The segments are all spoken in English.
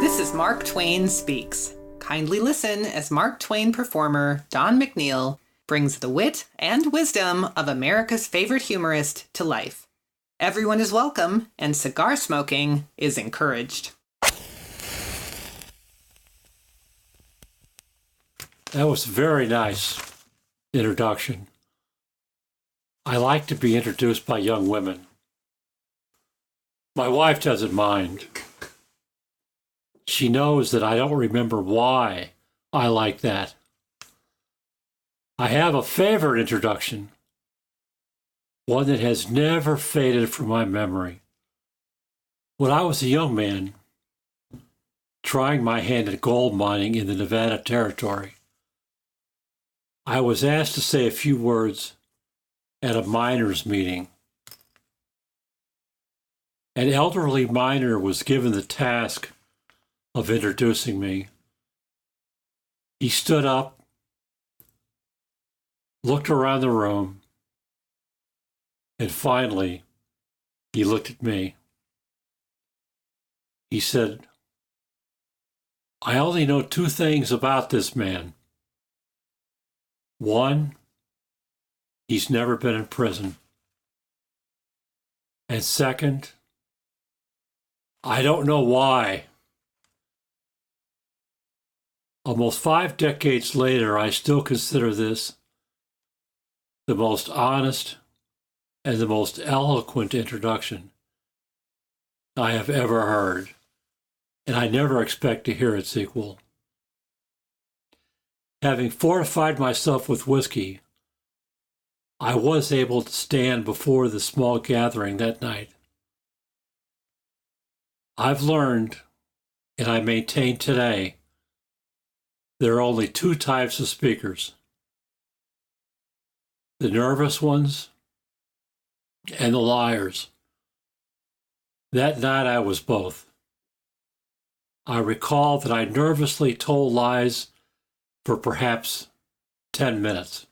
This is Mark Twain Speaks. Kindly listen as Mark Twain performer Don McNeill brings the wit and wisdom of America's favorite humorist to life. Everyone is welcome, and cigar smoking is encouraged. That was a very nice introduction. I like to be introduced by young women. My wife doesn't mind. She knows that I don't remember why I like that. I have a favorite introduction, one that has never faded from my memory. When I was a young man, trying my hand at gold mining in the Nevada Territory, I was asked to say a few words at a miners' meeting. An elderly miner was given the task of introducing me. He stood up, looked around the room, and finally, he looked at me. He said, "I only know two things about this man. One, he's never been in prison. And second, I don't know why." Almost 5 decades later, I still consider this the most honest and the most eloquent introduction I have ever heard, and I never expect to hear its equal. Having fortified myself with whiskey, I was able to stand before the small gathering that night. I've learned, and I maintain today, there are only two types of speakers: the nervous ones and the liars. That night I was both. I recall that I nervously told lies for perhaps 10 minutes.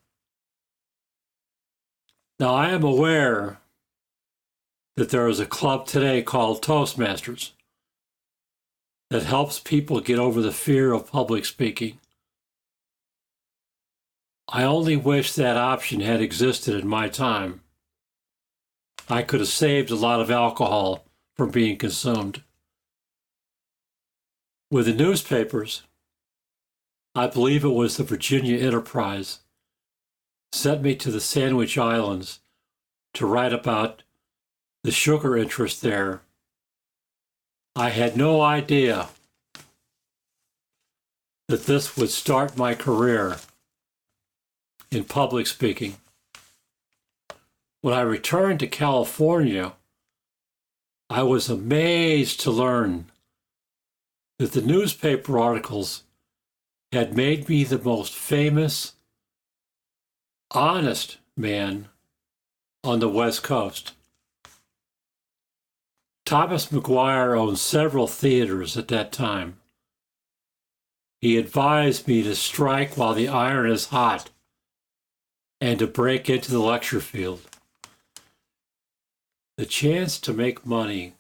Now I am aware that there is a club today called Toastmasters that helps people get over the fear of public speaking. I only wish that option had existed in my time. I could have saved a lot of alcohol from being consumed. With the newspapers, I believe it was the Virginia Enterprise, sent me to the Sandwich Islands to write about the sugar interest there. I had no idea that this would start my career in public speaking. When I returned to California, I was amazed to learn that the newspaper articles had made me the most famous, honest man on the West Coast. Thomas McGuire owned several theaters at that time. He advised me to strike while the iron is hot and to break into the lecture field. The chance to make money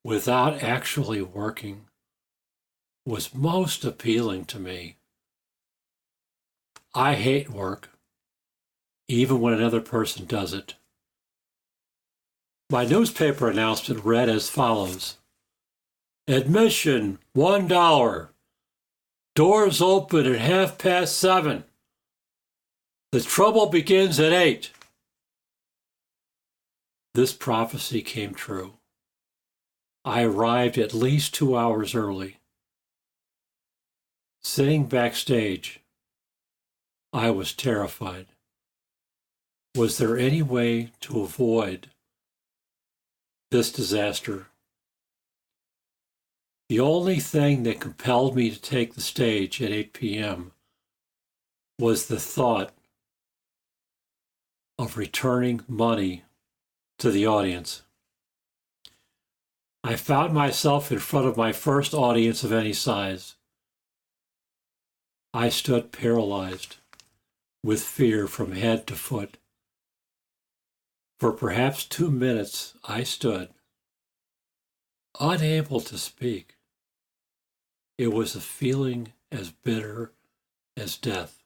without actually working was most appealing to me. I hate work, even when another person does it. My newspaper announcement read as follows: "Admission, $1. Doors open at 7:30. The trouble begins at 8. This prophecy came true. I arrived at least 2 hours early. Sitting backstage, I was terrified. Was there any way to avoid this disaster? The only thing that compelled me to take the stage at 8 p.m. was the thought of returning money to the audience. I found myself in front of my first audience of any size. I stood paralyzed with fear from head to foot. For perhaps 2 minutes I stood, unable to speak. It was a feeling as bitter as death.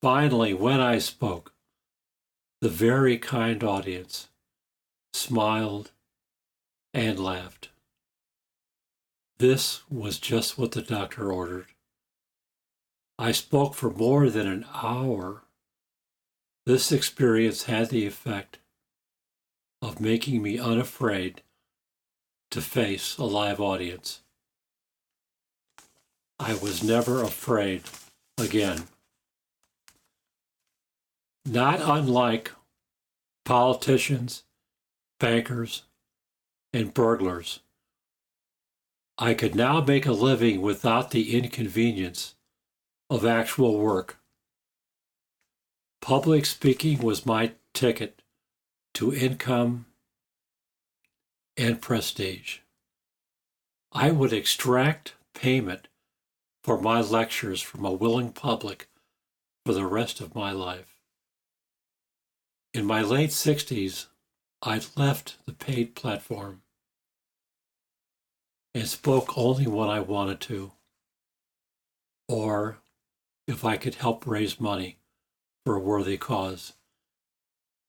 Finally, when I spoke, the very kind audience smiled and laughed. This was just what the doctor ordered. I spoke for more than an hour. This experience had the effect of making me unafraid to face a live audience. I was never afraid again. Not unlike politicians, bankers, and burglars, I could now make a living without the inconvenience of actual work. Public speaking was my ticket to income and prestige. I would extract payment for my lectures from a willing public for the rest of my life. In my late 60s, I left the paid platform and spoke only when I wanted to, or if I could help raise money for a worthy cause.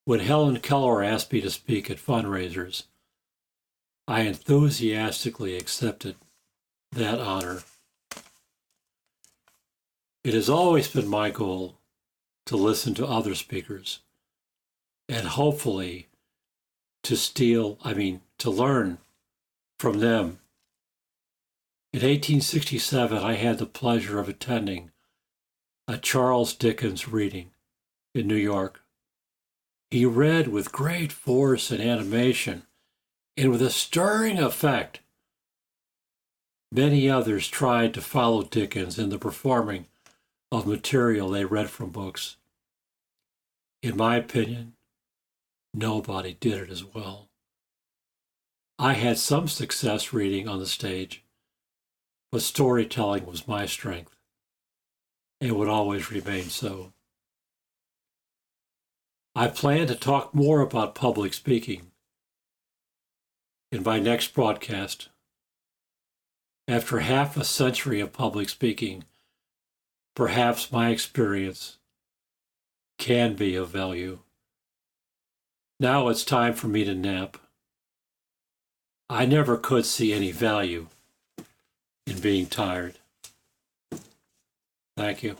When Helen Keller asked me to speak at fundraisers, I enthusiastically accepted that honor. It has always been my goal to listen to other speakers and hopefully to learn from them. In 1867, I had the pleasure of attending a Charles Dickens reading in New York. He read with great force and animation and with a stirring effect. Many others tried to follow Dickens in the performing of material they read from books. In my opinion, nobody did it as well. I had some success reading on the stage, but storytelling was my strength, and would always remain so. I plan to talk more about public speaking in my next broadcast. After half a century of public speaking, perhaps my experience can be of value. Now it's time for me to nap. I never could see any value in being tired. Thank you.